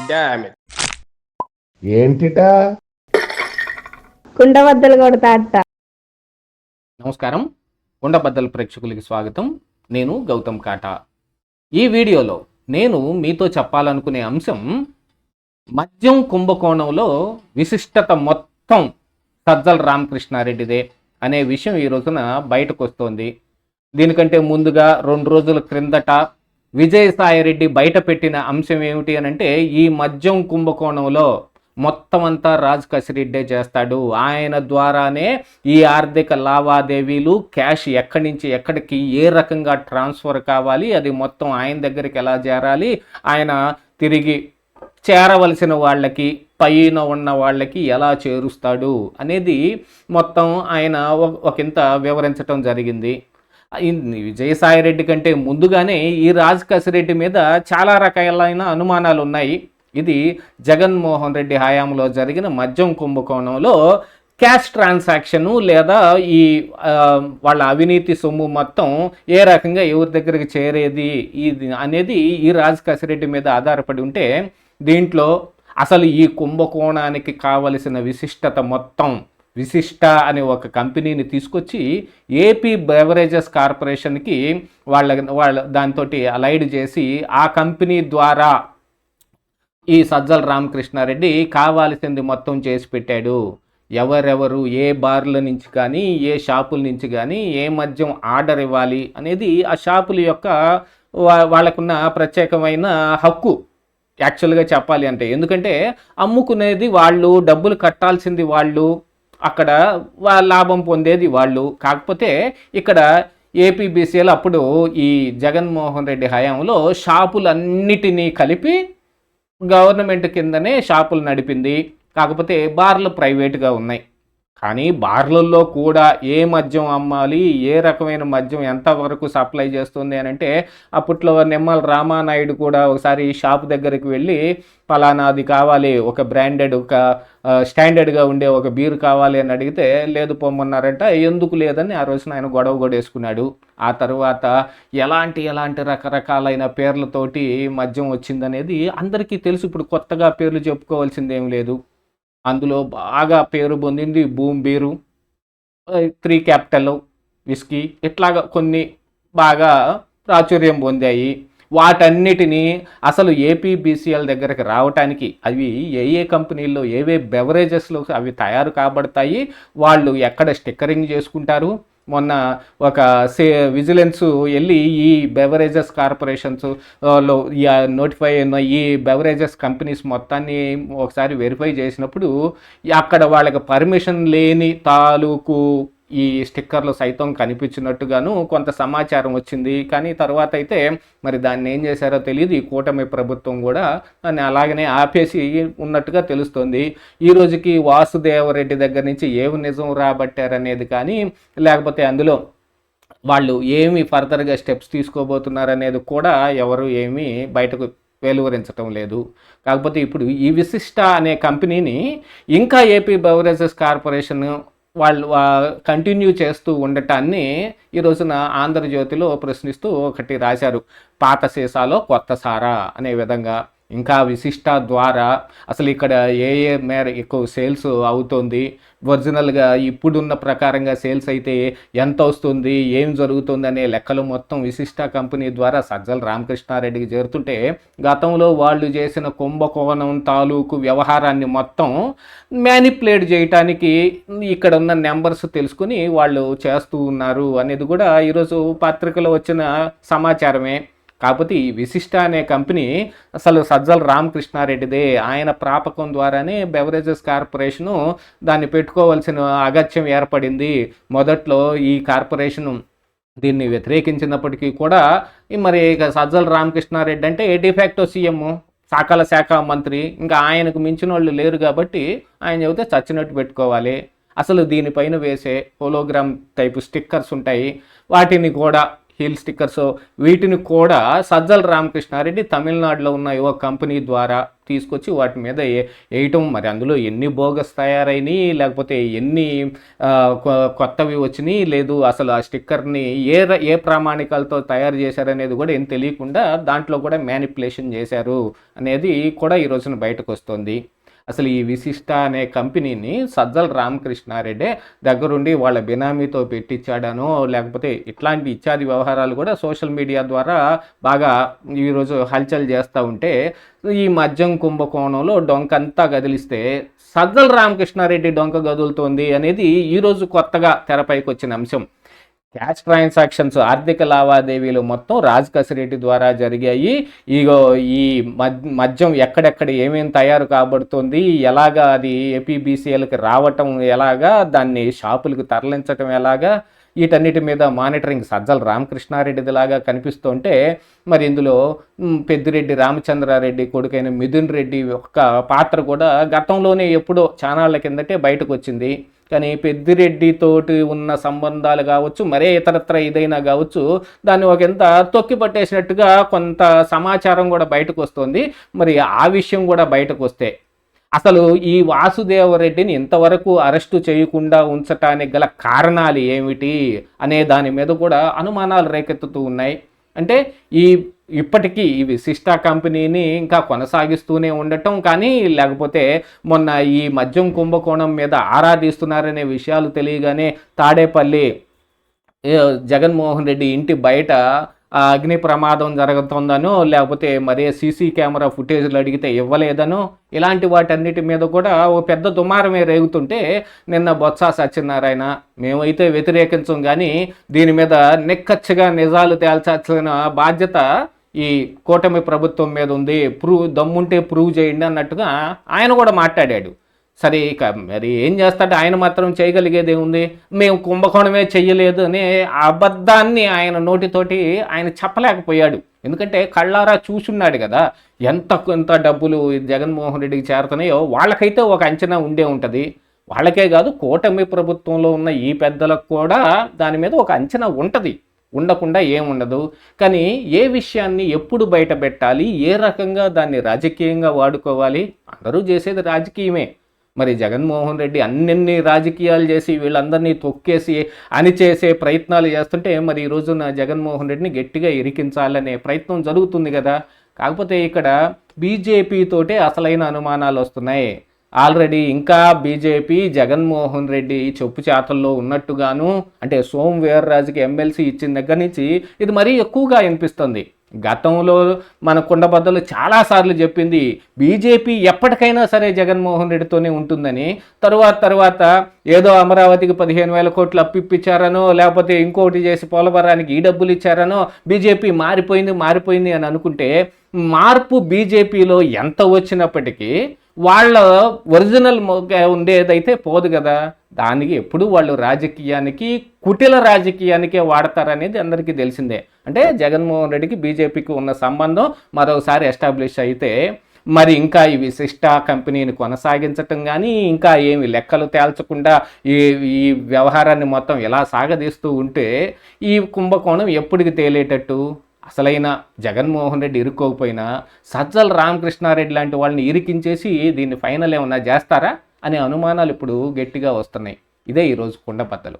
Damn it. ఏంటిటా కుండబద్దలు కొడతా అట్ట. నమస్కారం, కుండబద్దల ప్రేక్షకులకి స్వాగతం. నేను గౌతమ్ కాటా. ఈ వీడియోలో నేను మీతో చెప్పాలనుకునే అంశం మద్యం కుంభకోణంలో విశిష్టత మొత్తం సజ్జల రామకృష్ణారెడ్డిదే అనే విషయం ఈ రోజున బయటకు వస్తోంది. దీనికంటే ముందుగా 2 రోజుల క్రిందట విజయసాయిరెడ్డి బయట పెట్టిన అంశం ఏమిటి అని అంటే, ఈ మద్యం కుంభకోణంలో మొత్తం అంతా రాజ్ కసిరెడ్డే చేస్తాడు, ఆయన ద్వారానే ఈ ఆర్థిక లావాదేవీలు, క్యాష్ ఎక్కడి నుంచి ఎక్కడికి ఏ రకంగా ట్రాన్స్ఫర్ కావాలి, అది మొత్తం ఆయన దగ్గరికి ఎలా చేరాలి, ఆయన తిరిగి చేరవలసిన వాళ్ళకి, పైన ఉన్న వాళ్ళకి ఎలా చేరుస్తాడు అనేది మొత్తం ఆయన ఒకంత వివరించడం జరిగింది. విజయసాయిరెడ్డి కంటే ముందుగానే ఈ రాజ్ కసిరెడ్డి మీద చాలా రకాలైన అనుమానాలు ఉన్నాయి. ఇది జగన్మోహన్ రెడ్డి హయాంలో జరిగిన మద్యం కుంభకోణంలో క్యాష్ ట్రాన్సాక్షను లేదా ఈ వాళ్ళ అవినీతి సొమ్ము మొత్తం ఏ రకంగా ఎవరి దగ్గరికి చేరేది ఇది అనేది ఈ రాజ్ కసిరెడ్డి మీద ఆధారపడి ఉంటే, దీంట్లో అసలు ఈ కుంభకోణానికి కావలసిన విశిష్టత మొత్తం విశిష్ట అనే ఒక కంపెనీని తీసుకొచ్చి ఏపీ బెవరేజెస్ కార్పొరేషన్కి వాళ్ళ దాంతో అలైడ్ చేసి ఆ కంపెనీ ద్వారా ఈ సజ్జల రామకృష్ణారెడ్డి కావాల్సింది మొత్తం చేసి పెట్టాడు. ఎవరెవరు ఏ బార్ల నుంచి కానీ ఏ షాపుల నుంచి కానీ ఏ మద్యం ఆర్డర్ ఇవ్వాలి అనేది ఆ షాపుల యొక్క వాళ్ళకున్న ప్రత్యేకమైన హక్కు యాక్చువల్గా చెప్పాలి అంటే. ఎందుకంటే అమ్ముకునేది వాళ్ళు, డబ్బులు కట్టాల్సింది వాళ్ళు, అక్కడ లాభం పొందేది వాళ్ళు. కాకపోతే ఇక్కడ ఏపీబీసీఎల్ అప్పుడు ఈ జగన్మోహన్ రెడ్డి హయాంలో షాపులన్నిటినీ కలిపి గవర్నమెంట్ కిందనే షాపులు నడిపింది. కాకపోతే బార్లు ప్రైవేట్గా ఉన్నాయి. కానీ బార్లలో కూడా ఏ మద్యం అమ్మాలి, ఏ రకమైన మద్యం ఎంతవరకు సప్లై చేస్తుంది అని అంటే, అప్పట్లో నిమ్మల రామానాయుడు కూడా ఒకసారి షాప్ దగ్గరికి వెళ్ళి పలానా అది కావాలి, ఒక బ్రాండెడ్ ఒక స్టాండర్డ్గా ఉండే ఒక బీరు కావాలి అని అడిగితే లేదు పొమ్మన్నారంట. ఎందుకు లేదని ఆ రోజున ఆయన గొడవ వేసుకున్నాడు. ఆ తర్వాత ఎలాంటి రకరకాలైన పేర్లతోటి మద్యం వచ్చిందనేది అందరికీ తెలుసు. ఇప్పుడు కొత్తగా పేర్లు చెప్పుకోవాల్సింది ఏం లేదు. అందులో బాగా పేరు పొందింది బూమ్ బీరు, 3 క్యాపిటల్ విస్కీ, ఇట్లాగా కొన్ని బాగా ప్రాచుర్యం పొందాయి. వాటన్నిటినీ అసలు ఏపీబీసీఎల్ దగ్గరకు రావటానికి అవి ఏ కంపెనీల్లో ఏవే బెవరేజెస్లో అవి తయారు కాబడతాయి, వాళ్ళు ఎక్కడ స్టిక్కరింగ్ చేసుకుంటారు. మొన్న ఒక విజిలెన్స్ వెళ్ళి ఈ బెవరేజెస్ కార్పొరేషన్స్ లో నోటిఫై అయిన ఈ బెవరేజెస్ కంపెనీస్ మొత్తాన్ని ఒకసారి వెరిఫై చేసినప్పుడు అక్కడ వాళ్ళకి పర్మిషన్ లేని తాలూకు ఈ స్టిక్కర్లు సైతం కనిపించినట్టుగాను కొంత సమాచారం వచ్చింది. కానీ తర్వాత అయితే మరి దాన్ని ఏం చేశారో తెలియదు. ఈ కూటమి ప్రభుత్వం కూడా దాన్ని అలాగనే ఆపేసి ఉన్నట్టుగా తెలుస్తుంది. ఈ రోజుకి వాసుదేవరెడ్డి దగ్గర నుంచి ఏమి నిజం రాబట్టారనేది కానీ, లేకపోతే అందులో వాళ్ళు ఏమి ఫర్దర్గా స్టెప్స్ తీసుకోబోతున్నారనేది కూడా ఎవరు ఏమీ బయటకు వెలువరించటం లేదు. కాకపోతే ఇప్పుడు ఈ విశిష్ట అనే కంపెనీని ఇంకా ఏపీ బెవరేజెస్ కార్పొరేషన్ వాళ్ళు కంటిన్యూ చేస్తూ ఉండటాన్ని ఈ రోజున ఆంధ్రజ్యోతిలో ప్రశ్నిస్తూ ఒకటి రాశారు, పాత సీసాలో కొత్త సారా అనే విధంగా. ఇంకా విశిష్ట ద్వారా అసలు ఇక్కడ ఏ మేర ఎక్కువ సేల్స్ అవుతుంది, ఒరిజినల్గా ఇప్పుడున్న ప్రకారంగా సేల్స్ అయితే ఎంత వస్తుంది, ఏం జరుగుతుంది అనే లెక్కలు మొత్తం విశిష్ట కంపెనీ ద్వారా సజ్జల రామకృష్ణారెడ్డికి చేరుతుంటే, గతంలో వాళ్ళు చేసిన కుంభకోణం తాలూకు వ్యవహారాన్ని మొత్తం మ్యానిపులేట్ చేయటానికి ఇక్కడ ఉన్న నెంబర్స్ తెలుసుకుని వాళ్ళు చేస్తూ ఉన్నారు అనేది కూడా ఈరోజు పత్రికలో వచ్చిన సమాచారమే. కాకపోతే ఈ విశిష్ట అనే కంపెనీ అసలు సజ్జల రామకృష్ణారెడ్డిదే. ఆయన ప్రాపకం ద్వారానే బెవరేజెస్ కార్పొరేషను దాన్ని పెట్టుకోవాల్సిన అగత్యం ఏర్పడింది. మొదట్లో ఈ కార్పొరేషను దీన్ని వ్యతిరేకించినప్పటికీ కూడా మరి సజ్జల రామకృష్ణారెడ్డి అంటే డిఫాక్టో సీఎం, సకల శాఖ మంత్రి, ఇంకా ఆయనకు మించిన వాళ్ళు లేరు కాబట్టి ఆయన చెబితే చచ్చినట్టు పెట్టుకోవాలి. అసలు దీనిపైన వేసే హోలోగ్రామ్ టైపు స్టిక్కర్స్ ఉంటాయి, వాటిని కూడా హీల్ స్టిక్కర్స్ వీటిని కూడా సజ్జల రామకృష్ణారెడ్డి తమిళనాడులో ఉన్న ఒక కంపెనీ ద్వారా తీసుకొచ్చి వాటి మీద వేయటం. మరి అందులో ఎన్ని బోగస్ తయారైనవి, లేకపోతే ఎన్ని కొత్తవి వచ్చినాయి, లేదు అసలు ఆ స్టిక్కర్ని ఏ ప్రామాణికాలతో తయారు చేశారనేది కూడా ఏం తెలియకుండా దాంట్లో కూడా మ్యానిపులేషన్ చేశారు అనేది కూడా ఈ రోజున బయటకు వస్తుంది. అసలు ఈ విశిష్ట అనే కంపెనీని సజ్జల రామకృష్ణారెడ్డి దగ్గరుండి వాళ్ళ బినామీతో పెట్టించాడనో, లేకపోతే ఇట్లాంటి ఇత్యాది వ్యవహారాలు కూడా సోషల్ మీడియా ద్వారా బాగా ఈరోజు హల్చల్ చేస్తూ ఉంటే, ఈ మద్యం కుంభకోణంలో డొంకంతా కదిలిస్తే సజ్జల రామకృష్ణారెడ్డి డొంక కదులుతోంది అనేది ఈరోజు కొత్తగా తెరపైకి వచ్చిన అంశం. క్యాష్ ట్రాన్సాక్షన్స్, ఆర్థిక లావాదేవీలు మొత్తం రాజ్ కసిరెడ్డి ద్వారా జరిగాయి. ఇగో ఈ మద్యం ఎక్కడెక్కడ ఏమేమి తయారు కాబడుతుంది, ఎలాగా అది ఏపీబీసీఎల్కి రావటం ఎలాగా, దాన్ని షాపులకు తరలించటం ఎలాగా, వీటన్నిటి మీద మానిటరింగ్ సజ్జల రామకృష్ణారెడ్డిదిలాగా కనిపిస్తుంటే, మరి ఇందులో పెద్దిరెడ్డి రామచంద్రారెడ్డి కొడుకైన మిథున్ రెడ్డి యొక్క పాత్ర కూడా గతంలోనే ఎప్పుడో చానాళ్ల కిందటే బయటకు వచ్చింది. కానీ పెద్దిరెడ్డితోటి ఉన్న సంబంధాలు కావచ్చు, మరే ఇతరత్ర ఏదైనా కావచ్చు, దాన్ని ఒక ఎంత తొక్కి పట్టేసినట్టుగా కొంత సమాచారం కూడా బయటకు వస్తుంది. మరి ఆ విషయం కూడా బయటకు వస్తే అసలు ఈ వాసుదేవరెడ్డిని ఇంతవరకు అరెస్టు చేయకుండా ఉంచటానికి గల కారణాలు ఏమిటి అనే దాని మీద కూడా అనుమానాలు రేకెత్తుతూ ఉన్నాయి. అంటే ఇప్పటికీ ఈ విశిష్ట కంపెనీని ఇంకా కొనసాగిస్తూనే ఉండటం కానీ, లేకపోతే మొన్న ఈ మద్యం కుంభకోణం మీద ఆరాధిస్తున్నారనే విషయాలు తెలియగానే తాడేపల్లి జగన్మోహన్ రెడ్డి ఇంటి బయట అగ్ని ప్రమాదం జరుగుతుందనో, లేకపోతే మరే సీసీ కెమెరా ఫుటేజ్లు అడిగితే ఇవ్వలేదనో, ఇలాంటి వాటన్నిటి మీద కూడా ఓ పెద్ద దుమారమే రేగుతుంటే, నిన్న బొత్స సత్యనారాయణ మేమైతే వ్యతిరేకించం కానీ దీని మీద నిక్కచ్చిగా నిజాలు తేల్చాల్సిన బాధ్యత ఈ కూటమి ప్రభుత్వం మీద ఉంది, దమ్ముంటే ప్రూవ్ చేయండి అన్నట్టుగా ఆయన కూడా మాట్లాడాడు. సరే, ఇక మరి ఏం చేస్తాడు, ఆయన మాత్రం చేయగలిగేది ఏముంది, మేము కుంభకోణమే చెయ్యలేదు అనే అబద్ధాన్ని ఆయన నోటితోటి ఆయన చెప్పలేకపోయాడు. ఎందుకంటే కళ్ళారా చూసున్నాడు కదా ఎంత డబ్బులు జగన్మోహన్ రెడ్డికి చేరుతున్నాయో. వాళ్ళకైతే ఒక అంచనా ఉండే ఉంటుంది, వాళ్ళకే కాదు కూటమి ప్రభుత్వంలో ఉన్న ఈ పెద్దలకు కూడా దాని మీద ఒక అంచనా ఉంటుంది, ఉండకుండా ఏముండదు. కానీ ఏ విషయాన్ని ఎప్పుడు బయట పెట్టాలి, ఏ రకంగా దాన్ని రాజకీయంగా వాడుకోవాలి, అందరూ చేసేది రాజకీయమే. మరి జగన్మోహన్ రెడ్డి అన్ని రాజకీయాలు చేసి వీళ్ళందరినీ తొక్కేసి అణిచేసే ప్రయత్నాలు చేస్తుంటే, మరి ఈ రోజున జగన్మోహన్ రెడ్డిని గట్టిగా ఇరికించాలనే ప్రయత్నం జరుగుతుంది కదా. కాకపోతే ఇక్కడ బీజేపీతోటే అసలైన అనుమానాలు వస్తున్నాయి. ఆల్రెడీ ఇంకా బీజేపీ జగన్మోహన్ రెడ్డి చెప్పు చేతల్లో ఉన్నట్టుగాను, అంటే సోము వీర్రాజుకి ఎమ్మెల్సీ ఇచ్చిన దగ్గర నుంచి ఇది మరీ ఎక్కువగా అనిపిస్తుంది. గతంలో మన కుండబద్దలు చాలాసార్లు చెప్పింది బీజేపీ ఎప్పటికైనా సరే జగన్మోహన్ రెడ్డితోనే ఉంటుందని. తర్వాత ఏదో అమరావతికి 15,000 కోట్లు అప్పిప్పించారనో, లేకపోతే ఇంకోటి చేసి పోలవరానికి ఈ డబ్బులు ఇచ్చారనో బీజేపీ మారిపోయింది అని అనుకుంటే, మార్పు బీజేపీలో ఎంత వచ్చినప్పటికీ వాళ్ళ ఒరిజినల్ ఉండేదైతే పోదు కదా. దానికి ఎప్పుడు వాళ్ళు రాజకీయానికి, కుటిల రాజకీయానికే వాడతారనేది అందరికీ తెలిసిందే. అంటే జగన్మోహన్ రెడ్డికి బీజేపీకి ఉన్న సంబంధం మరోసారి ఎస్టాబ్లిష్ అయితే, మరి ఇంకా ఈ విశిష్ట కంపెనీని కొనసాగించటం కానీ, ఇంకా ఏమి లెక్కలు తేల్చకుండా ఈ వ్యవహారాన్ని మొత్తం ఎలా సాగదీస్తూ ఉంటే ఈ కుంభకోణం ఎప్పటికి తేలేటట్టు? అసలైన జగన్మోహన్ రెడ్డి ఇరుక్కోకపోయినా సజ్జల రామకృష్ణారెడ్డి లాంటి వాళ్ళని ఇరికించేసి దీన్ని ఫైనల్ ఏమన్నా చేస్తారా అనే అనుమానాలు ఇప్పుడు గట్టిగా వస్తున్నాయి. ఇదే ఈరోజు కుండబద్దలు.